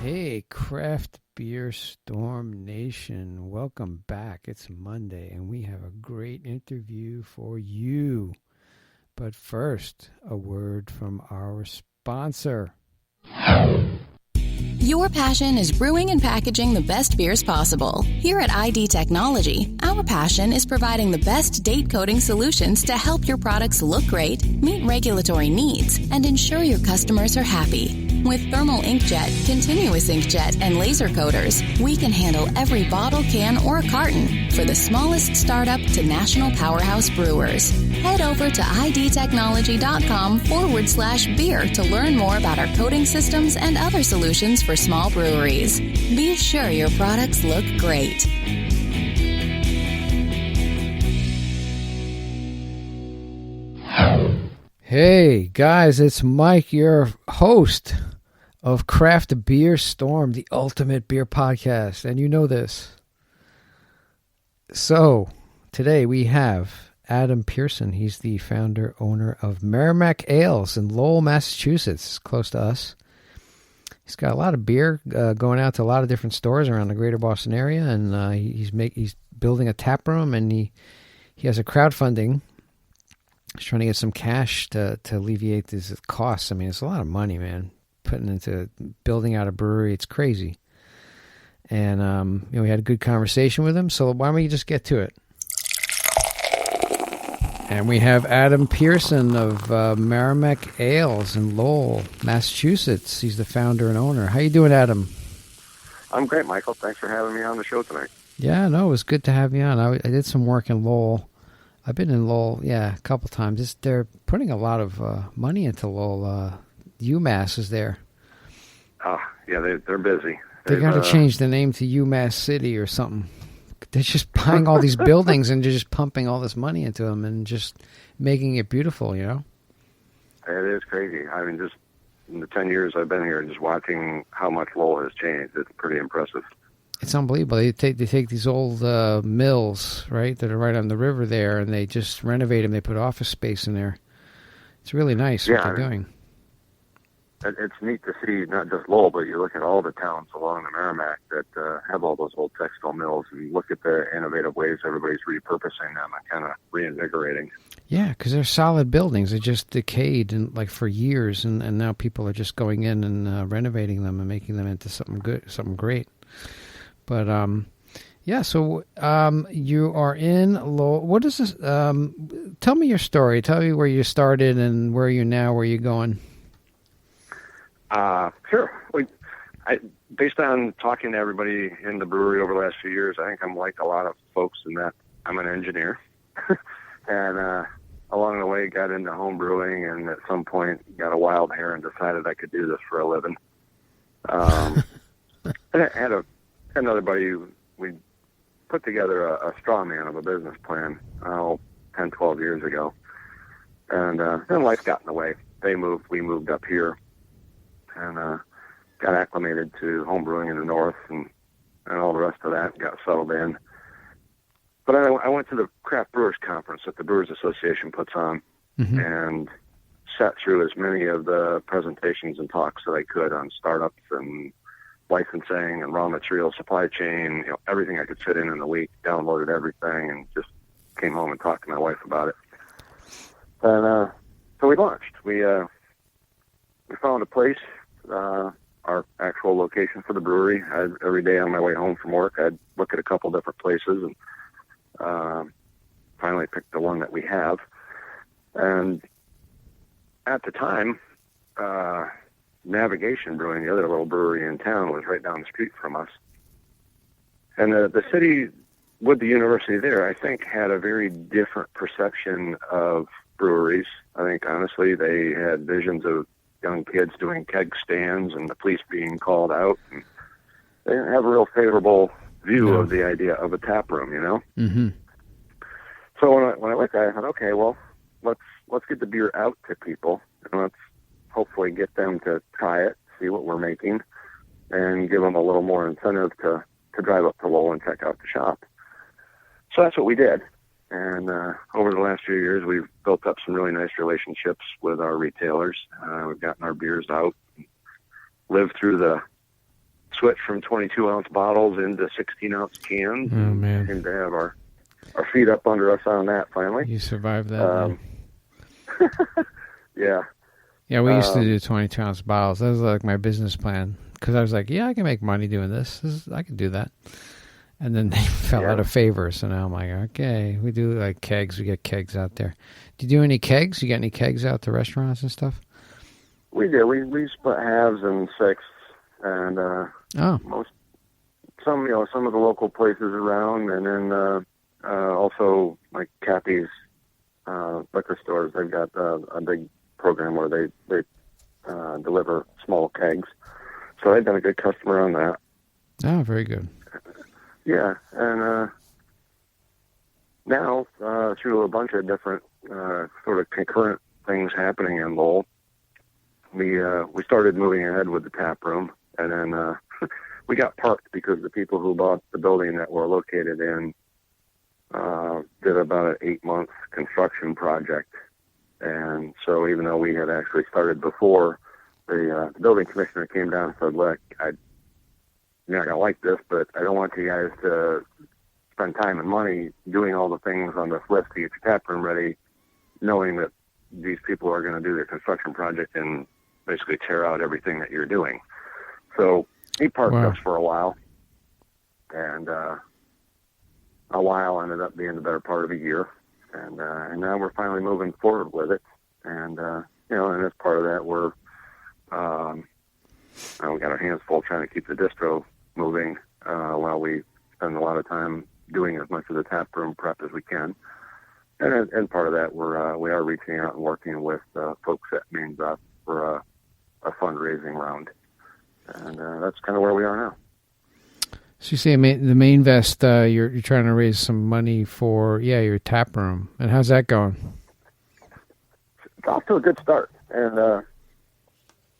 Hey, Craft Beer Storm Nation, welcome back. It's Monday, and we have a great interview for you. But first, a word from our sponsor. Your passion is brewing and packaging the best beers possible. Here at ID Technology, our passion is providing the best date coding solutions to help your products look great, meet regulatory needs, and ensure your customers are happy. With thermal inkjet, continuous inkjet, and laser coaters, we can handle every bottle, can, or carton for the smallest startup to national powerhouse brewers. Head over to idtechnology.com/beer to learn more about our coating systems and other solutions for small breweries. Be sure your products look great. Hey, guys, it's Mike, your host of Craft Beer Storm, the ultimate beer podcast, and you know this. So, today we have Adam Pearson. He's the founder, owner of Merrimack Ales in Lowell, Massachusetts, close to us. He's got a lot of beer going out to a lot of different stores around the greater Boston area, and he's building a tap room, and he has a crowdfunding. He's trying to get some cash to alleviate these costs. I mean, it's a lot of money, man, putting into building out a brewery. It's crazy. And we had a good conversation with him, so why don't you just get to it? And we have Adam Pearson of Merrimack Ales in Lowell, Massachusetts. He's the founder and owner. How you doing, Adam? I'm great, Michael. Thanks for having me on the show tonight. Yeah, no, it was good to have you on. I did some work in Lowell. I've been in Lowell, a couple times. They're putting a lot of money into Lowell. UMass is there. Oh, yeah, they're busy. They got to change the name to UMass City or something. They're just buying all these buildings and they're just pumping all this money into them and just making it beautiful, you know? It is crazy. I mean, just in the 10 years I've been here, just watching how much Lowell has changed, it's pretty impressive. It's unbelievable. They take these old mills, right, that are right on the river there, and they just renovate them. They put office space in there. It's really nice what they're doing. It's neat to see not just Lowell, but you look at all the towns along the Merrimack that have all those old textile mills and look at the innovative ways everybody's repurposing them and kind of reinvigorating. Yeah, because they're solid buildings. They just decayed for years, and now people are just going in and renovating them and making them into something good, something great. But, so you are in Lowell. What is this? Tell me your story. Tell me where you started and where are you now, where are you going? Sure. Based on talking to everybody in the brewery over the last few years, I think I'm like a lot of folks in that I'm an engineer. And along the way, got into home brewing, and at some point got a wild hair and decided I could do this for a living. And I had another buddy, we put together a straw man of a business plan 10, 12 years ago. And then life got in the way. They moved, we moved up here, and got acclimated to home brewing in the north and all the rest of that, got settled in. But I went to the Craft Brewers Conference that the Brewers Association puts on, and sat through as many of the presentations and talks that I could on startups and licensing and raw material supply chain, everything I could fit in a week, downloaded everything, and just came home and talked to my wife about it. And so we launched. We found a place, our actual location for the brewery. Every day on my way home from work, I'd look at a couple different places and finally picked the one that we have. And at the time, Navigation Brewing, the other little brewery in town, was right down the street from us. And the city, with the university there, I think had a very different perception of breweries. I think, honestly, they had visions of young kids doing keg stands and the police being called out. And they didn't have a real favorable view of the idea of a tap room, Mm-hmm. So when I looked at it, I thought, okay, well, let's get the beer out to people, and let's hopefully get them to try it, see what we're making, and give them a little more incentive to drive up to Lowell and check out the shop. So that's what we did. And over the last few years, we've built up some really nice relationships with our retailers. We've gotten our beers out, lived through the switch from 22-ounce bottles into 16-ounce cans. Oh, man. We seem to have our feet up under us on that finally. You survived that. Yeah. Yeah, we used to do 22-ounce bottles. That was like my business plan. Because I was like, yeah, I can make money doing this. I can do that. And then they fell out of favor. So now I'm like, okay, we do like kegs. We get kegs out there. Do you do any kegs? You got any kegs out to restaurants and stuff? We do. We split halves and sixths. And some of the local places around. And then also like Kathy's liquor stores, they've got a big program where they deliver small kegs. So they've been a good customer on that. Oh, very good. Yeah, and now through a bunch of different sort of concurrent things happening in Lowell, we started moving ahead with the tap room, and then we got parked because the people who bought the building that we're located in did about an 8-month construction project. And so even though we had actually started before, the building commissioner came down and said, look, you're not going to like this, but I don't want you guys to spend time and money doing all the things on this list to get your tap room ready, knowing that these people are going to do their construction project and basically tear out everything that you're doing. So he parked us for a while, and a while ended up being the better part of a year. And now we're finally moving forward with it. And, and as part of that, we got our hands full trying to keep the distro moving while we spend a lot of time doing as much of the tap room prep as we can. And part of that, we are reaching out and working with folks at Maine Best for a fundraising round. And that's kind of where we are now. So you say the Maine Vest, you're trying to raise some money for, your tap room. And how's that going? It's off to a good start. And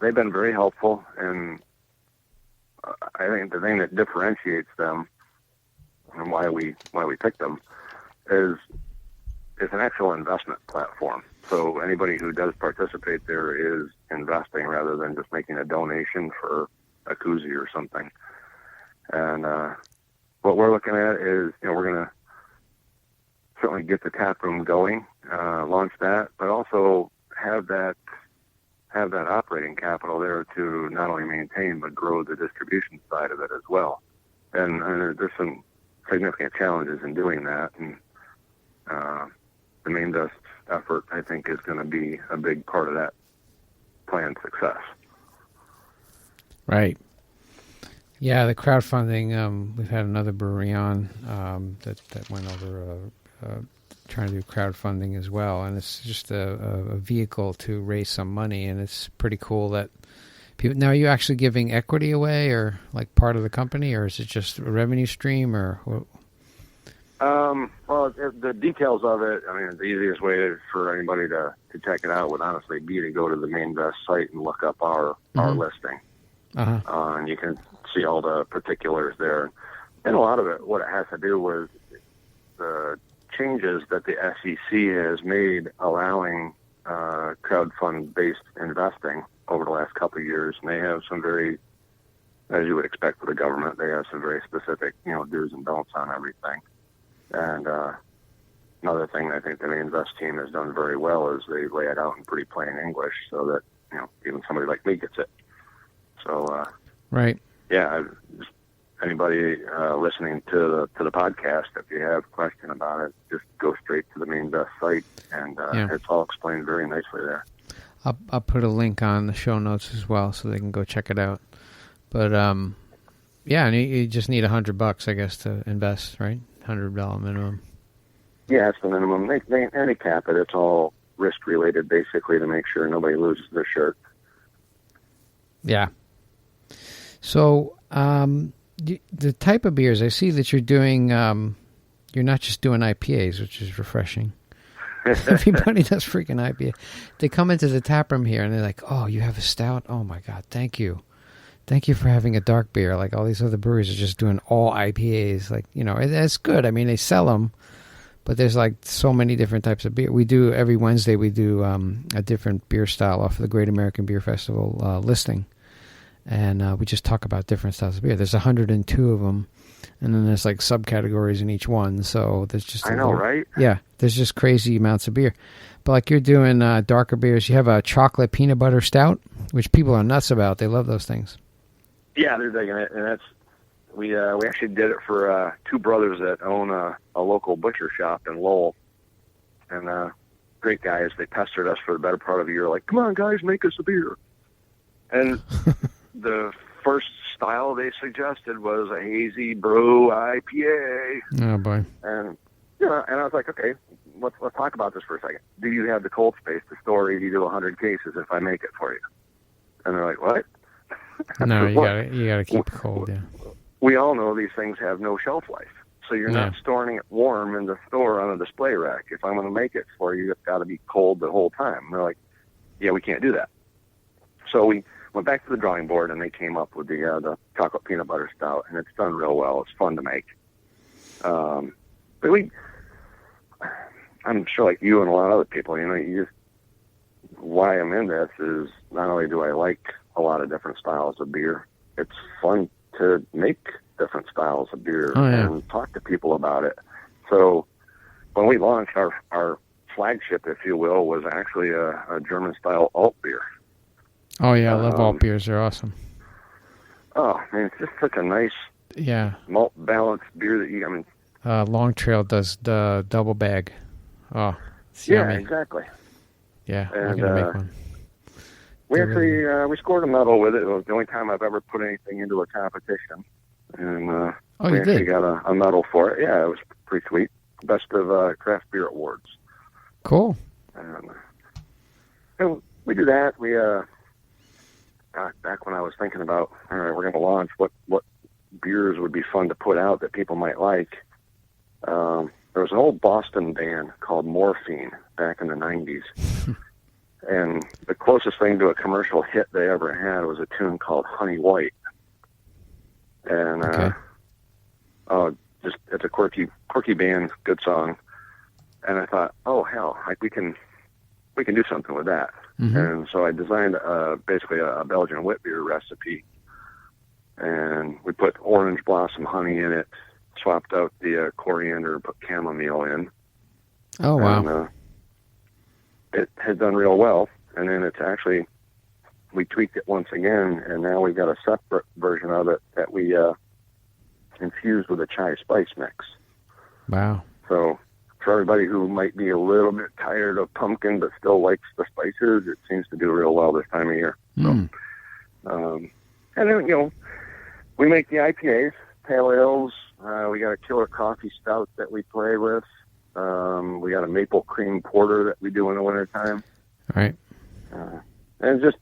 they've been very helpful. And I think the thing that differentiates them and why we picked them is it's an actual investment platform. So anybody who does participate there is investing rather than just making a donation for a koozie or something. And what we're looking at is, we're going to certainly get the tap room going, launch that, but also have that operating capital there to not only maintain but grow the distribution side of it as well. And there's some significant challenges in doing that. And the Maine Dust effort, I think, is going to be a big part of that planned success. Right. Yeah, the crowdfunding, we've had another brewery on that went over trying to do crowdfunding as well, and it's just a vehicle to raise some money, and it's pretty cool that people... Now, are you actually giving equity away or like part of the company, or is it just a revenue stream, or what? Well, the details of it, I mean, the easiest way for anybody to check it out would honestly be to go to the Maine Best site and look up our listing. Uh-huh. And you can see all the particulars there. And a lot of it, what it has to do with the changes that the SEC has made allowing crowdfund-based investing over the last couple of years. And they have some very, as you would expect with the government, they have some very specific, do's and don'ts on everything. And another thing I think the Maine Best team has done very well is they lay it out in pretty plain English so that, even somebody like me gets it. So, right. Yeah, just anybody listening to the podcast, if you have a question about it, just go straight to the Maine Best site, and it's all explained very nicely there. I'll put a link on the show notes as well, so they can go check it out. But and you just need $100, I guess, to invest, right? $100 minimum. Yeah, it's the minimum. They cap it. It's all risk related, basically, to make sure nobody loses their shirt. Yeah. So, the type of beers, I see that you're doing, you're not just doing IPAs, which is refreshing. Everybody does freaking IPA. They come into the tap room here and they're like, oh, you have a stout? Oh my God, thank you. Thank you for having a dark beer. Like all these other breweries are just doing all IPAs. Like, it's good. I mean, they sell them, but there's like so many different types of beer. We do, every Wednesday, we do a different beer style off of the Great American Beer Festival listing. and we just talk about different styles of beer. There's 102 of them, and then there's like subcategories in each one. So there's just right? Yeah, there's just crazy amounts of beer. But like you're doing darker beers, you have a chocolate peanut butter stout, which people are nuts about. They love those things. Yeah, they're digging it, and we actually did it for two brothers that own a local butcher shop in Lowell, and great guys. They pestered us for the better part of the year, like, "Come on, guys, make us a beer." And the first style they suggested was a hazy brew IPA. Oh boy! And and I was like, okay, let's talk about this for a second. Do you have the cold space to store 80 to 100 cases if I make it for you? And they're like, what? No, you gotta keep it cold. Yeah. We all know these things have no shelf life, so you're not storing it warm in the store on a display rack. If I'm going to make it for you, it's got to be cold the whole time. And they're like, yeah, we can't do that. So we went back to the drawing board, and they came up with the chocolate peanut butter stout, and it's done real well. It's fun to make. But I'm sure like you and a lot of other people, why I'm in this is not only do I like a lot of different styles of beer, it's fun to make different styles of beer and talk to people about it. So when we launched, our flagship, if you will, was actually a German-style alt beer. Oh, yeah, I love alt beers. They're awesome. Oh, man, it's just such a nice malt-balanced beer that Long Trail does the double bag. Oh, it's yummy. Exactly. Yeah, I'm going to make one. We scored a medal with it. It was the only time I've ever put anything into a competition. And we actually got a medal for it. Yeah, it was pretty sweet. Best of Craft Beer Awards. Cool. And we do that. We back when I was thinking about, all right, we're going to launch, what beers would be fun to put out that people might like. There was an old Boston band called Morphine back in the 90s. And the closest thing to a commercial hit they ever had was a tune called Honey White. And it's a quirky band, good song. And I thought, oh hell, like we can do something with that. Mm-hmm. And so I designed basically a Belgian wit beer recipe, and we put orange blossom honey in it, swapped out the coriander, put chamomile in. Oh wow! And, it had done real well, and then it's actually, we tweaked it once again, and now we've got a separate version of it that we infused with a chai spice mix. Wow. So for everybody who might be a little bit tired of pumpkin but still likes the spices, it seems to do real well this time of year. Mm. So, and then, we make the IPAs, pale ales. We got a killer coffee stout that we play with. We got a maple cream porter that we do in the wintertime. Right. And just,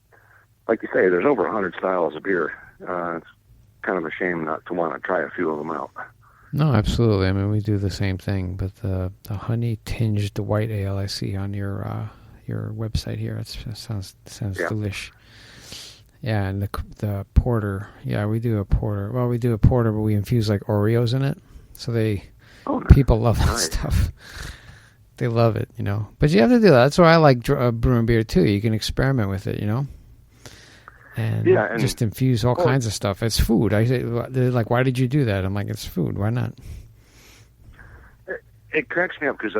like you say, there's over 100 styles of beer. It's kind of a shame not to want to try a few of them out. No, absolutely. I mean, we do the same thing, but the honey-tinged white ale I see on your website here, that sounds delish. Yeah, and the porter, we do a porter. Well, we do a porter, but we infuse like Oreos in it, so people love that stuff. They love it, But you have to do that. That's why I like brewing beer too. You can experiment with it, and just infuse all kinds of stuff. It's food. They're like, why did you do that? I'm like, it's food. Why not? It cracks me up because,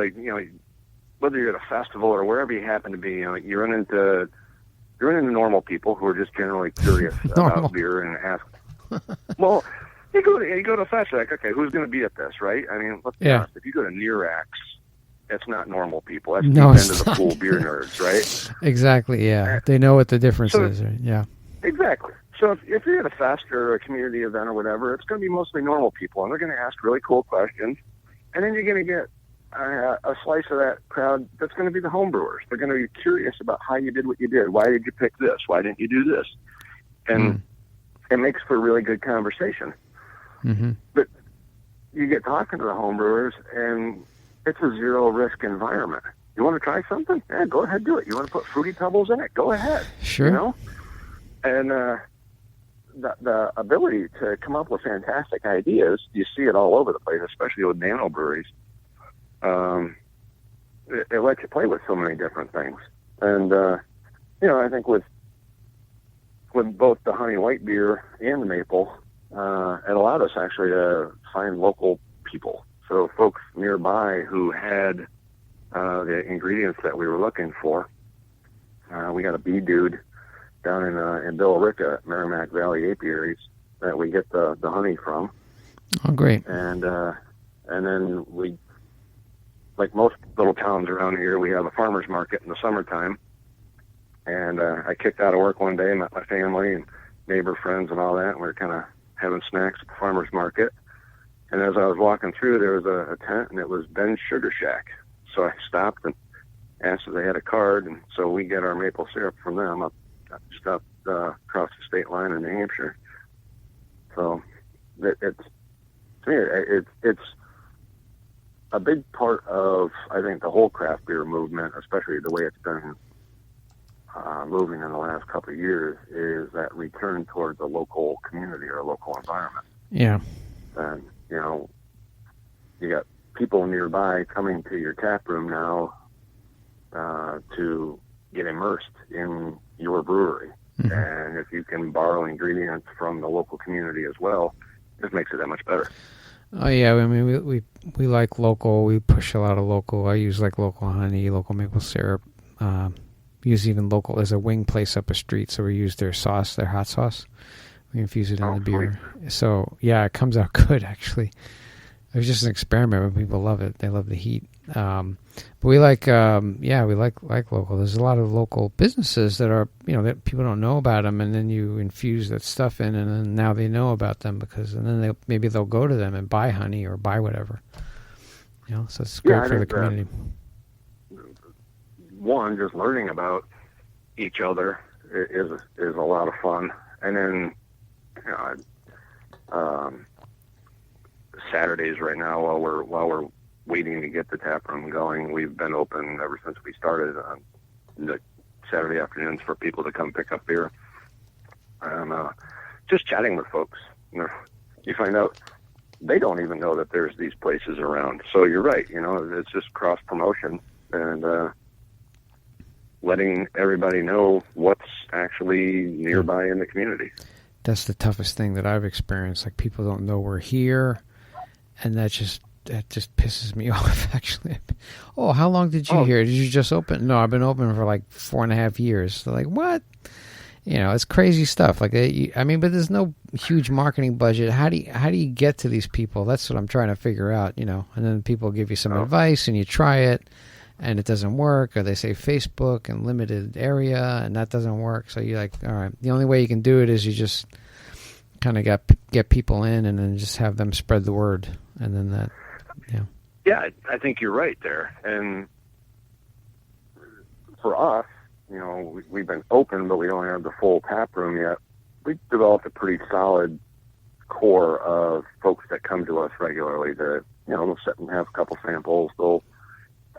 whether you're at a festival or wherever you happen to be, you run into normal people who are just generally curious about beer and ask. Well, you go to a festival, like, okay, who's going to be at this, right? I mean, let's be honest. If you go to Nearax, it's not normal people. That's the end of the cool beer nerds, right? Exactly. Yeah, they know what the difference is. Right? Yeah. Exactly. So if you're at a fest or a community event or whatever, it's going to be mostly normal people, and they're going to ask really cool questions. And then you're going to get a slice of that crowd that's going to be the homebrewers. They're going to be curious about how you did what you did. Why did you pick this? Why didn't you do this? And it makes for a really good conversation. Mm-hmm. But you get talking to the homebrewers, and it's a zero-risk environment. You want to try something? Yeah, go ahead, do it. You want to put Fruity Pebbles in it? Go ahead. Sure. And the ability to come up with fantastic ideas, you see it all over the place, especially with nano breweries. It lets you play with so many different things. And, I think with with both the honey white beer and the maple, it allowed us actually to find local people. So folks nearby who had the ingredients that we were looking for. We got a bee dude down in Billerica at Merrimack Valley Apiaries that we get the honey from. Oh, great. And then we, like most little towns around here, we have a farmer's market in the summertime. And I kicked out of work one day, met my family and neighbor friends and all that, and we were kind of having snacks at the farmer's market. And as I was walking through, there was a tent, and it was Ben's Sugar Shack. So I stopped and asked if they had a card, and so we get our maple syrup from them just up across the state line in New Hampshire. So it's a big part of, I think, the whole craft beer movement, especially the way it's been moving in the last couple of years, is that return towards a local community or a local environment. Yeah. And, you got people nearby coming to your tap room now to get immersed in your brewery. Mm-hmm. And if you can borrow ingredients from the local community as well, it just makes it that much better. Oh yeah, I mean we like local. We push a lot of local. I use like local honey, local maple syrup. Use even local. There's a wing place up a street, so we use their sauce, their hot sauce. We infuse it in the beer. Sweet. So yeah, it comes out good actually. It was just an experiment, but people love it. They love the heat. But we like, we like local. There's a lot of local businesses that are, that people don't know about them, and then you infuse that stuff in, and then now they know about them and then maybe they'll go to them and buy honey or buy whatever. So it's great for the community. One, just learning about each other is a lot of fun, and then Saturdays right now while we're waiting to get the tap room going. We've been open ever since we started on the Saturday afternoons for people to come pick up beer. And just chatting with folks. You find out they don't even know that there's these places around. So you're right. It's just cross promotion and letting everybody know what's actually nearby in the community. That's the toughest thing that I've experienced. Like, people don't know we're here, and that just pisses me off, actually. Oh, how long did you hear? Did you just open? No, I've been open for like 4.5 years. They're like, what? It's crazy stuff. Like, but there's no huge marketing budget. How do you get to these people? That's what I'm trying to figure out. And then people give you some advice, and you try it, and it doesn't work, or they say Facebook and limited area, and that doesn't work. So you're like, all right, the only way you can do it is you just kind of get people in, and then just have them spread the word, and then that, Yeah, I think you're right there. And for us, we've been open, but we don't have the full tap room yet. We've developed a pretty solid core of folks that come to us regularly to, they'll sit and have a couple samples. They'll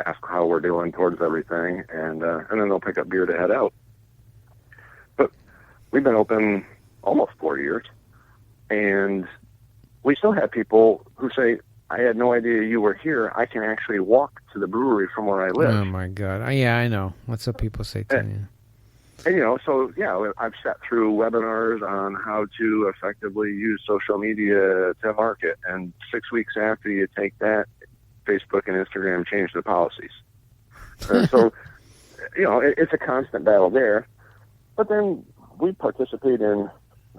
ask how we're doing towards everything, and then they'll pick up beer to head out. But we've been open almost 4 years, and we still have people who say, I had no idea you were here. I can actually walk to the brewery from where I live. Oh, my God. Yeah, I know. That's what people say to me. And, I've sat through webinars on how to effectively use social media to market, and 6 weeks after you take that, Facebook and Instagram change the policies. So, it's a constant battle there. But then we participate in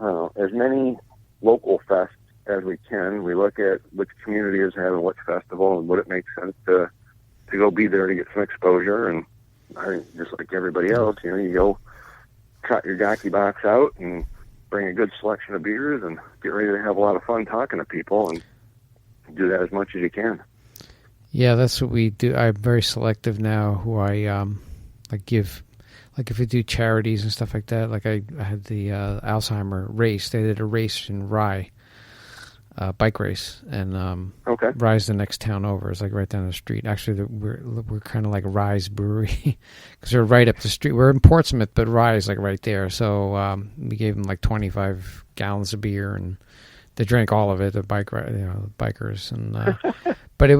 as many local fests as we can. We look at which community is having which festival and would it make sense to go be there to get some exposure. And I think just like everybody else, you go cut your Gaki box out and bring a good selection of beers and get ready to have a lot of fun talking to people, and do that as much as you can. Yeah, that's what we do. I'm very selective now who I give. Like, if we do charities and stuff like that, like I had the Alzheimer race. They did a race in Rye, bike race, and Rye's the next town over. It's like right down the street. Actually, we're kind of like Rye's brewery because we're right up the street. We're in Portsmouth, but Rye is like right there. So we gave them like 25 gallons of beer, and They drank all of it, the bikers, and but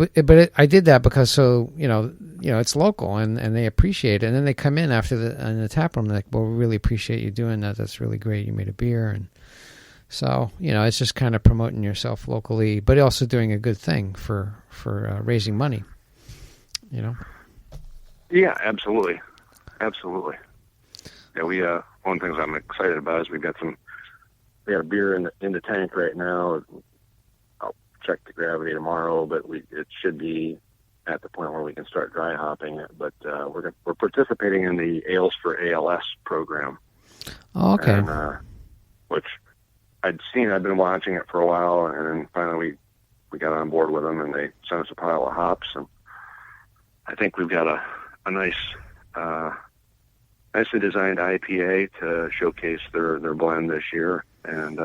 I did that because it's local and they appreciate it, and then they come in after in the tap room, they're like, well, we really appreciate you doing that. That's really great. You made a beer, and so it's just kind of promoting yourself locally, but also doing a good thing for raising money. Yeah, absolutely. Yeah, we one of the things I'm excited about is we got a beer in the tank right now. I'll check the gravity tomorrow, but it should be at the point where we can start dry hopping it. But we're participating in the Ales for ALS program. Oh, okay. And, which I'd been watching it for a while, and then finally we got on board with them, and they sent us a pile of hops, and I think we've got a nice, nicely designed IPA to showcase their blend this year, and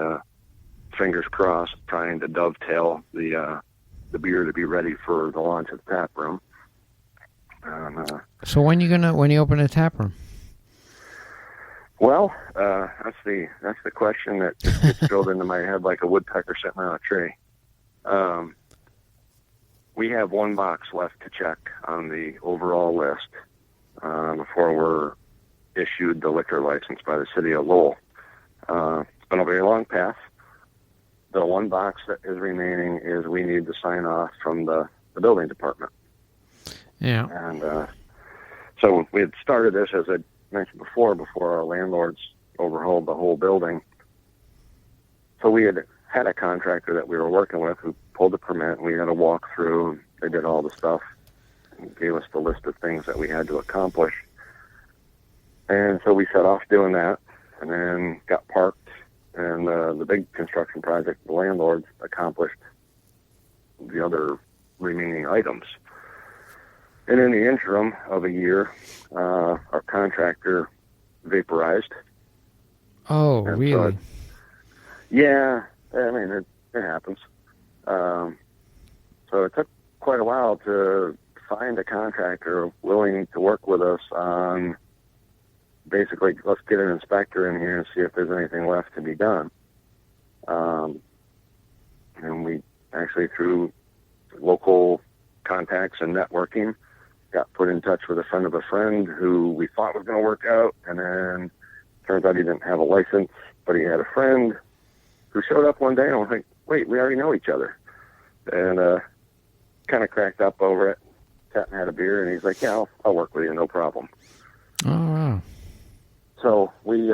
fingers crossed, trying to dovetail the beer to be ready for the launch of the tap room. So when you open a tap room? Well, that's the question that just gets drilled into my head like a woodpecker sitting on a tree. We have one box left to check on the overall list before we're issued the liquor license by the city of Lowell. It's been a very long path. The one box that is remaining is we need to sign off from the building department. Yeah. And so we had started this, as I mentioned before our landlords overhauled the whole building. So we had a contractor that we were working with who pulled the permit, and we had a walk through. They did all the stuff and gave us the list of things that we had to accomplish. And so we set off doing that, and then got parked, and the big construction project, the landlords accomplished the other remaining items. And in the interim of a year, our contractor vaporized. Oh, and really? So yeah, I mean, it happens. So it took quite a while to find a contractor willing to work with us on basically, let's get an inspector in here and see if there's anything left to be done. And we actually, through local contacts and networking, got put in touch with a friend of a friend who we thought was going to work out, and then turns out he didn't have a license, but he had a friend who showed up one day, and I was like, wait, we already know each other. And kind of cracked up over it, sat and had a beer, and he's like, yeah, I'll work with you, no problem. Oh, wow. So we,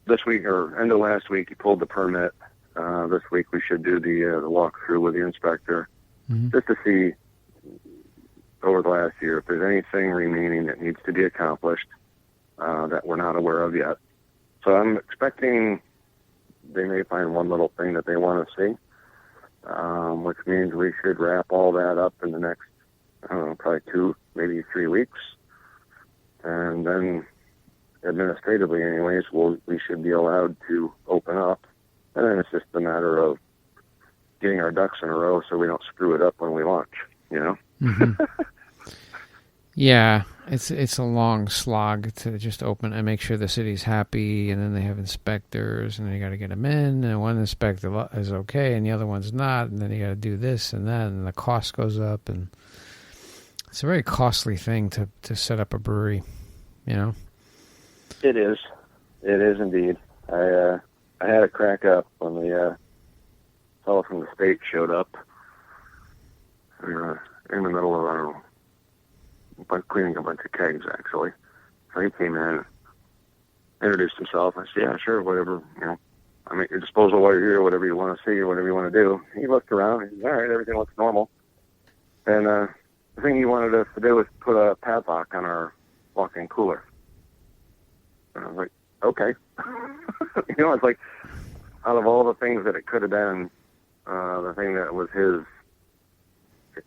this week, or end of last week, he pulled the permit. This week we should do the walkthrough with the inspector, just to see over the last year if there's anything remaining that needs to be accomplished that we're not aware of yet. So I'm expecting they may find one little thing that they want to see, which means we should wrap all that up in the next, I don't know, probably 2, maybe 3 weeks. And then administratively anyways, we should be allowed to open up. And then it's just a matter of getting our ducks in a row so we don't screw it up when we launch, Mm-hmm. Yeah, it's a long slog to just open and make sure the city's happy, and then they have inspectors, and then you got to get them in, and one inspector is okay, and the other one's not, and then you got to do this and that, and the cost goes up, and it's a very costly thing to set up a brewery, It is. It is indeed. I had a crack up when the fellow from the state showed up. We were in the middle of, I don't know, cleaning a bunch of kegs, actually. So he came in, introduced himself. I said, yeah, sure, whatever, I'm at your disposal while you're here, whatever you want to see or whatever you want to do. He looked around. He said, all right, everything looks normal. And the thing he wanted us to do was put a padlock on our walk-in cooler. And I was like, okay. It's like, out of all the things that it could have been, the thing that was his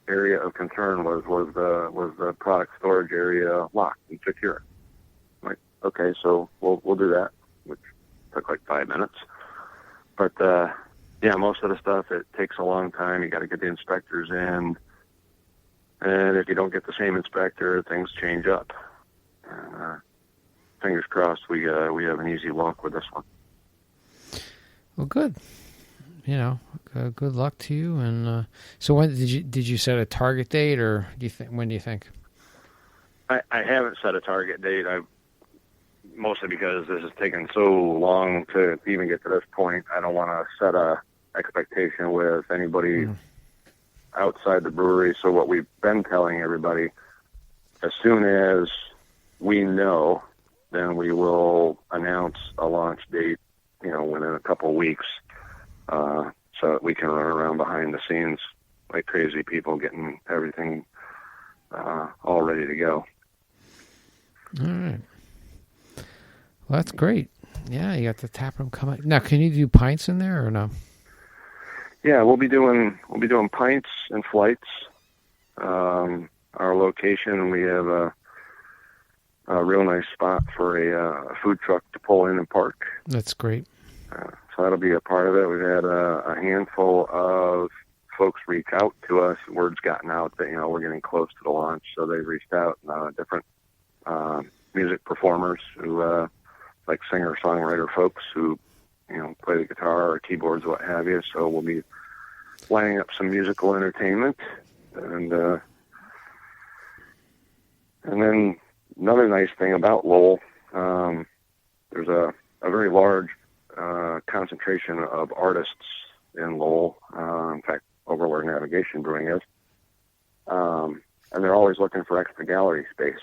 area of concern was the product storage area locked and secure. I'm like, okay, so we'll do that, which took like 5 minutes. But yeah, most of the stuff, it takes a long time. You got to get the inspectors in, and if you don't get the same inspector, things change up. And, fingers crossed, we have an easy walk with this one. Well, good. Good luck to you. And so, when did you set a target date, or when do you think? I haven't set a target date. Mostly because this has taken so long to even get to this point. I don't want to set a expectation with anybody outside the brewery. So what we've been telling everybody, as soon as we know, then we will announce a launch date, within a couple of weeks, so that we can run around behind the scenes like crazy people getting everything all ready to go. All right. Well, that's great. Yeah, you got the tap room coming. Now, can you do pints in there or no? Yeah, we'll be doing pints and flights. Our location, we have a real nice spot for a food truck to pull in and park. That's great. So that'll be a part of it. We've had a handful of folks reach out to us. Word's gotten out that we're getting close to the launch, so they've reached out. Different music performers who. Like singer-songwriter folks who, play the guitar or keyboards, what have you. So we'll be lining up some musical entertainment, and then another nice thing about Lowell, there's a very large concentration of artists in Lowell. In fact, over where Navigation Brewing is, and they're always looking for extra gallery space.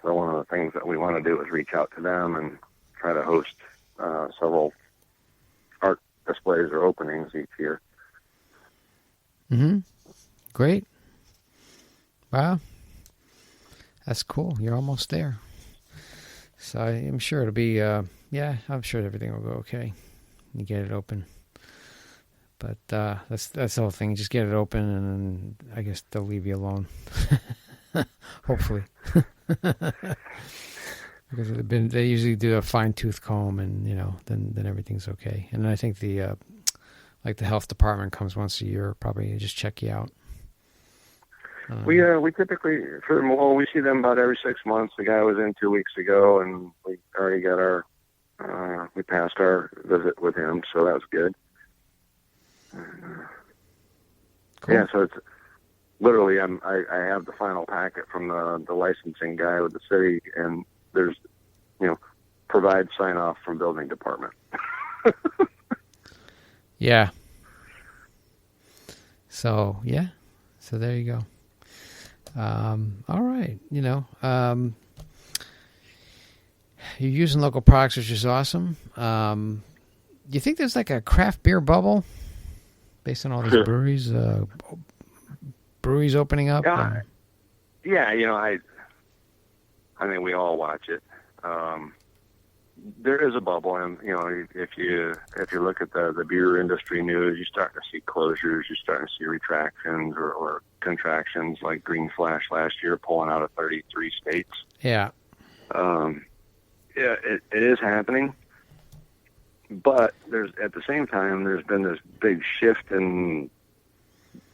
So one of the things that we want to do is reach out to them and try to host several art displays or openings each year. Mm-hmm. Great. Wow. That's cool. You're almost there. So I'm sure it'll be, I'm sure everything will go okay. You get it open. But that's the whole thing. Just get it open, and I guess they'll leave you alone. Hopefully. Because they usually do a fine-tooth comb, and then everything's okay. And I think the health department comes once a year, probably just check you out. We typically we see them about every 6 months. The guy was in 2 weeks ago, and we already got we passed our visit with him, so that was good. Cool. Yeah, so it's. Literally, I have the final packet from the licensing guy with the city, and there's, provide sign off from building department. Yeah. So there you go. All right. You're using local products, which is awesome. Do you think there's like a craft beer bubble based on all these breweries? Breweries opening up? I mean, we all watch it. There is a bubble, and if you look at the beer industry news, you're starting to see closures, you're starting to see retractions or contractions, like Green Flash last year pulling out of 33 states. Yeah. It is happening, but at the same time there's been this big shift in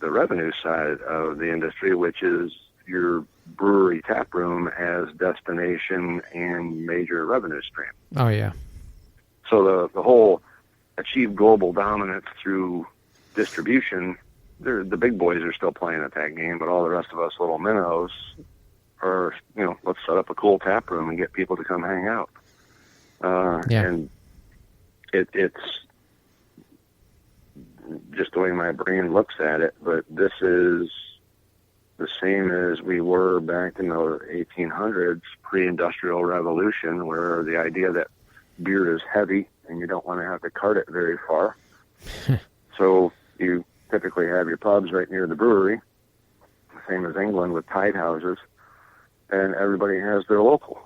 the revenue side of the industry, which is your brewery tap room as destination and major revenue stream. Oh yeah. So the whole achieve global dominance through distribution, the big boys are still playing at that game, but all the rest of us little minnows are, let's set up a cool tap room and get people to come hang out. And it's just the way my brain looks at it, but this is the same as we were back in the 1800s, pre-industrial revolution, where the idea that beer is heavy and you don't want to have to cart it very far. So you typically have your pubs right near the brewery, same as England with tide houses, and everybody has their local.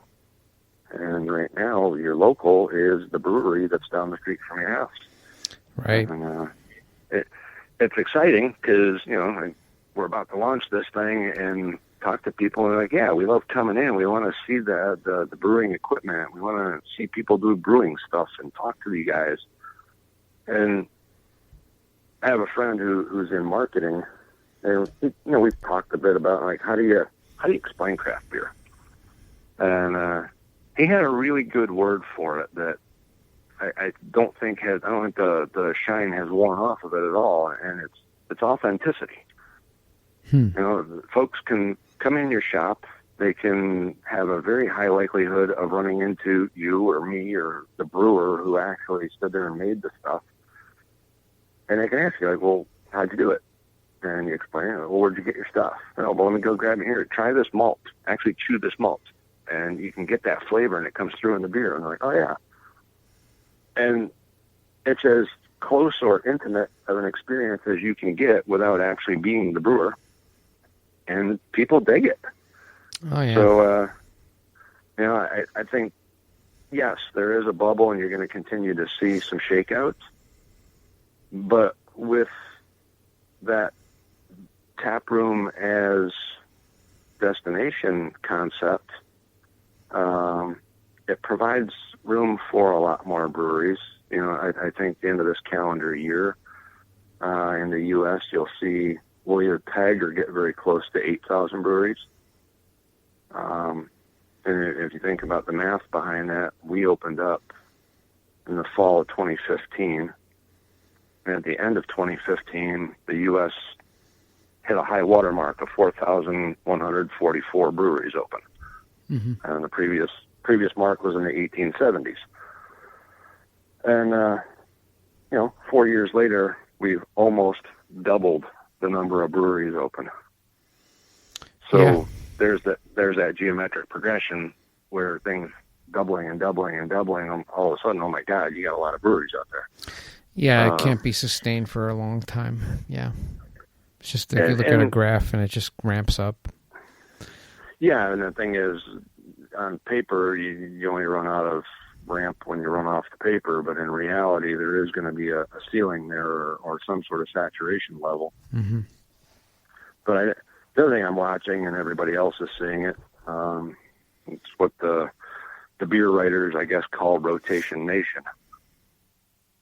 And right now, your local is the brewery that's down the street from your house. Right. And it's exciting because, we're about to launch this thing and talk to people, and like, yeah, we love coming in. We want to see the brewing equipment. We want to see people do brewing stuff and talk to you guys. And I have a friend who's in marketing, and we've talked a bit about like how do you explain craft beer, and he had a really good word for it that I don't think the shine has worn off of it at all, and it's authenticity. You know, folks can come in your shop. They can have a very high likelihood of running into you or me or the brewer who actually stood there and made the stuff. And they can ask you, like, well, how'd you do it? And you explain, well, where'd you get your stuff? Oh, well, let me go grab it here. Try this malt. Actually chew this malt. And you can get that flavor, and it comes through in the beer. And they're like, oh, yeah. And it's as close or intimate of an experience as you can get without actually being the brewer. And people dig it. Oh, yeah. So, you know, I think, yes, there is a bubble, and you're going to continue to see some shakeouts. But with that taproom as destination concept, it provides room for a lot more breweries. You know, I think at the end of this calendar year, in the U.S., you'll see we'll either peg or get very close to 8,000 breweries. And if you think about the math behind that, we opened up in the fall of 2015. And at the end of 2015, the U.S. hit a high water mark of 4,144 breweries open. Mm-hmm. And the previous mark was in the 1870s. And, you know, 4 years later, we've almost doubled the number of breweries open. So there's that geometric progression where things doubling and doubling and doubling. All of a sudden, oh my God, you got a lot of breweries out there. Yeah, it can't be sustained for a long time. Yeah. It's just if you look at a graph and it just ramps up. Yeah, and the thing is, on paper, you only run out of ramp when you run off the paper, but in reality, there is going to be a ceiling there or some sort of saturation level. Mm-hmm. But the other thing I'm watching, and everybody else is seeing it, it's what the beer writers, I guess, call rotation nation.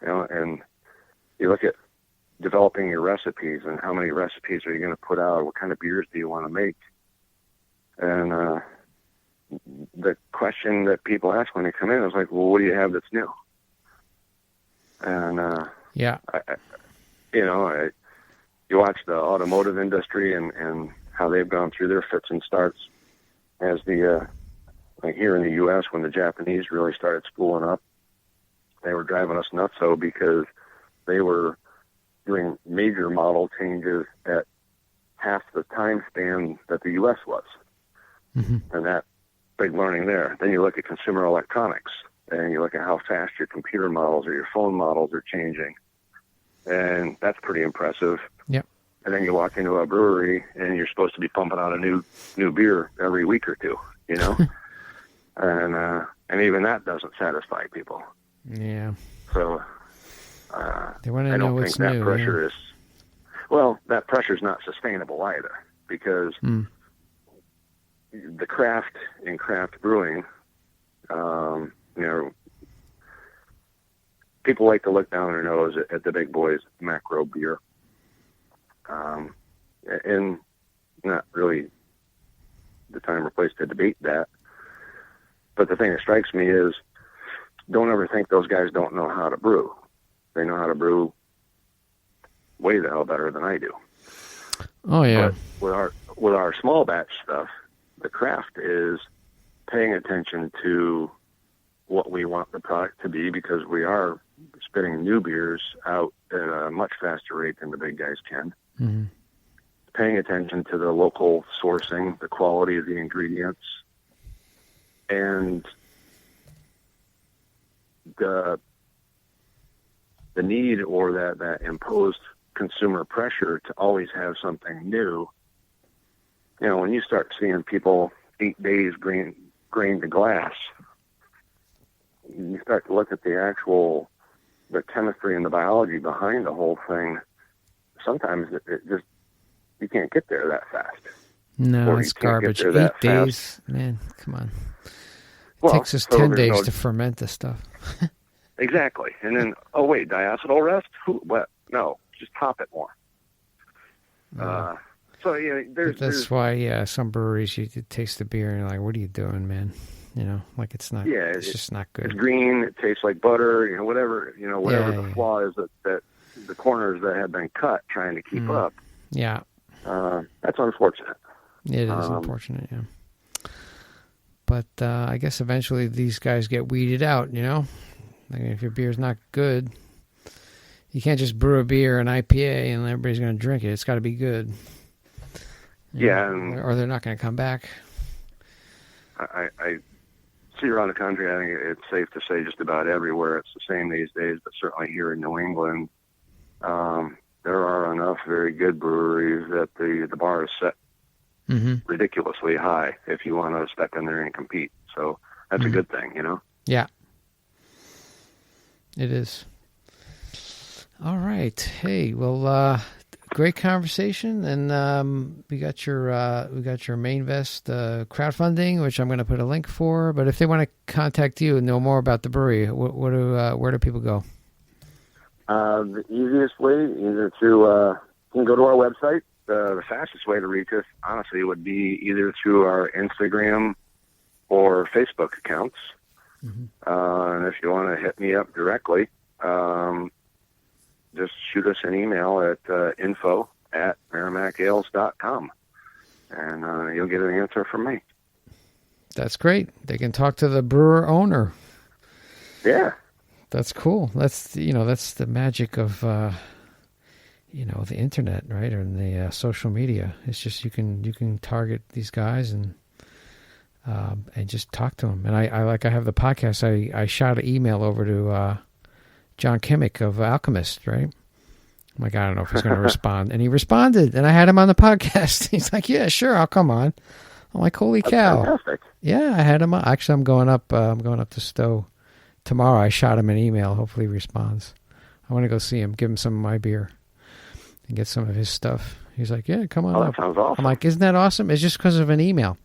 You know, and you look at developing your recipes and how many recipes are you going to put out? What kind of beers do you want to make? And the question that people ask when they come in is like, well, what do you have that's new? And you watch the automotive industry and how they've gone through their fits and starts as like here in the U.S. when the Japanese really started spooling up. They were driving us nuts, though, because they were doing major model changes at half the time span that the U.S. was. Mm-hmm. And that big learning there. Then you look at consumer electronics, and you look at how fast your computer models or your phone models are changing. And that's pretty impressive. Yep. And then you walk into a brewery, and you're supposed to be pumping out a new beer every week or two, you know? And even that doesn't satisfy people. Yeah. So they want to know what's new. I don't think that pressure is. Well, that pressure is not sustainable either, because the craft in craft brewing, you know, people like to look down their nose at the big boys, macro beer, and not really the time or place to debate that. But the thing that strikes me is, don't ever think those guys don't know how to brew. They know how to brew way the hell better than I do. Oh yeah. But with our small batch stuff, the craft is paying attention to what we want the product to be, because we are spitting new beers out at a much faster rate than the big guys can. Mm-hmm. Paying attention to the local sourcing, the quality of the ingredients, and the need or that imposed consumer pressure to always have something new. You know, when you start seeing people 8 days grain to glass, you start to look at the chemistry and the biology behind the whole thing. Sometimes it just, you can't get there that fast. No, it's garbage. 8 days, man, come on. It takes us 10 days to ferment this stuff. Exactly. And then, oh, wait, diacetyl rest? What? No, just top it more. So, yeah, that's why, some breweries, you taste the beer and you're like, what are you doing, man? like it's not. Yeah, it's just not good. It's green. It tastes like butter. Whatever the Yeah. flaw is that the corners that have been cut trying to keep up. Yeah, that's unfortunate. it is unfortunate. Yeah, but I guess eventually these guys get weeded out. Like if your beer's not good, you can't just brew a beer, an IPA, and everybody's going to drink it. It's got to be good. Yeah, or they're not going to come back. I see around the country, I think it's safe to say just about everywhere it's the same these days, but certainly here in New England, there are enough very good breweries that the bar is set ridiculously high if you want to step in there and compete. So that's a good thing, Yeah, it is. All right. Hey, well, great conversation, and we got your Mainvest crowdfunding, which I'm going to put a link for. But if they want to contact you and know more about the brewery, where do people go? The easiest way, either you can go to our website. The fastest way to reach us, honestly, would be either through our Instagram or Facebook accounts. And if you want to hit me up directly, just shoot us an email at info@merrimackales.com, and you'll get an answer from me. That's great. They can talk to the brewer owner. Yeah. That's cool. That's the magic of the internet, right? Or the social media. It's just you can target these guys and just talk to them. And I have the podcast. I shot an email over to John Kimmick of Alchemist, right? I'm like, I don't know if he's going to respond, and he responded, and I had him on the podcast. He's like, yeah, sure, I'll come on. I'm like, holy cow! Fantastic. Yeah, I had him on. Actually, I'm going up to Stowe tomorrow. I shot him an email. Hopefully he responds. I want to go see him, give him some of my beer, and get some of his stuff. He's like, yeah, come on up. That sounds awesome. I'm like, isn't that awesome? It's just because of an email.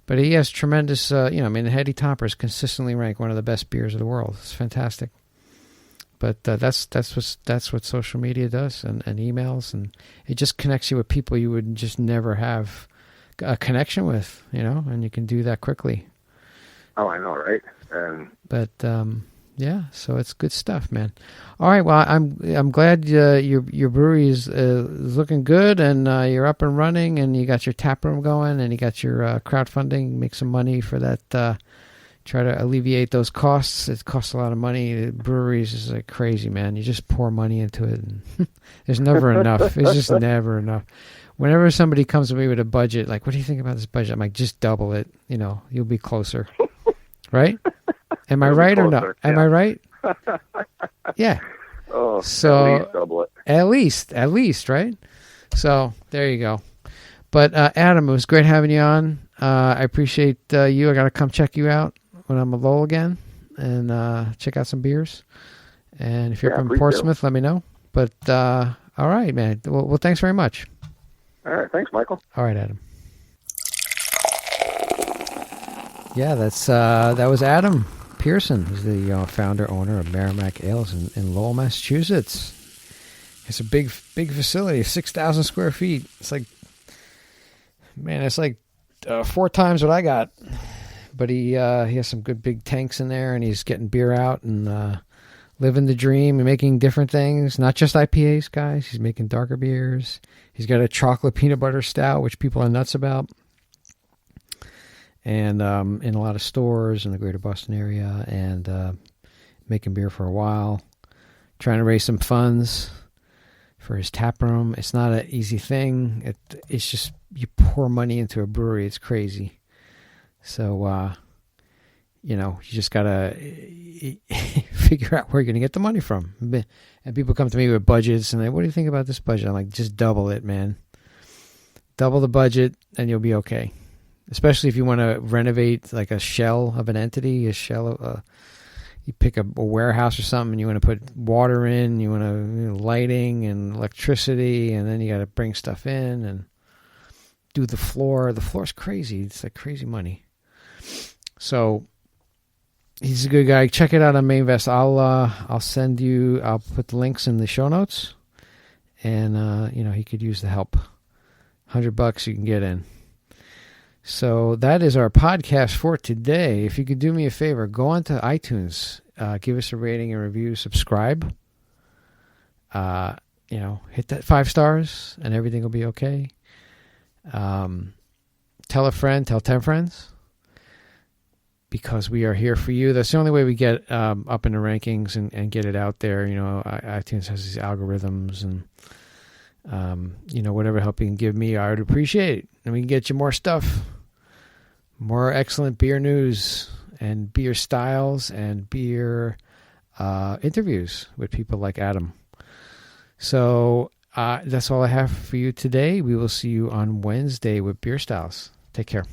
But he has tremendous, the Heady Topper is consistently ranked one of the best beers of the world. It's fantastic. But that's what social media does, and emails, and it just connects you with people you would just never have a connection with, and you can do that quickly. Oh, I know, right? But yeah, so it's good stuff, man. All right, well, I'm glad your brewery is looking good, and you're up and running, and you got your tap room going, and you got your crowdfunding, make some money for that. Try to alleviate those costs. It costs a lot of money. Breweries is like crazy, man. You just pour money into it, and there's never enough. It's just never enough. Whenever somebody comes to me with a budget, like, what do you think about this budget? I'm like, just double it. You'll be closer. Right? Am I right or not? Yeah. Am I right? Yeah. Oh, so at least double it. At least, right? So there you go. But Adam, it was great having you on. I appreciate you. I got to come check you out when I'm at Lowell again, and check out some beers. And if you're up in Portsmouth, let me know. But all right, man. Well, thanks very much. All right, thanks, Michael. All right, Adam. Yeah, that was Adam Pearson. He's the founder, owner of Merrimack Ales in Lowell, Massachusetts. It's a big facility, 6,000 square feet. It's like, man, it's like 4 times what I got. But he has some good big tanks in there, and he's getting beer out and living the dream and making different things. Not just IPAs, guys. He's making darker beers. He's got a chocolate peanut butter stout, which people are nuts about. And in a lot of stores in the greater Boston area, and making beer for a while. Trying to raise some funds for his tap room. It's not an easy thing. It's just, you pour money into a brewery. It's crazy. So, you just got to figure out where you're going to get the money from. And people come to me with budgets, and what do you think about this budget? I'm like, just double it, man. Double the budget, and you'll be okay. Especially if you want to renovate like a shell of an entity, you pick a warehouse or something, and you want to put water in, you want to lighting and electricity, and then you got to bring stuff in and do the floor. The floor's crazy. It's like crazy money. So he's a good guy. Check it out on Mainvest. I'll put the links in the show notes, and he could use the help. $100 you can get in. So that is our podcast for today. If you could do me a favor, go on to iTunes, give us a rating and review, subscribe. Hit that 5 stars, and everything will be okay. Tell a friend, tell 10 friends, because we are here for you. That's the only way we get up in the rankings and get it out there. iTunes has these algorithms, and whatever help you can give me, I would appreciate it. And we can get you more stuff, more excellent beer news and beer styles and beer interviews with people like Adam. So that's all I have for you today. We will see you on Wednesday with Beer Styles. Take care.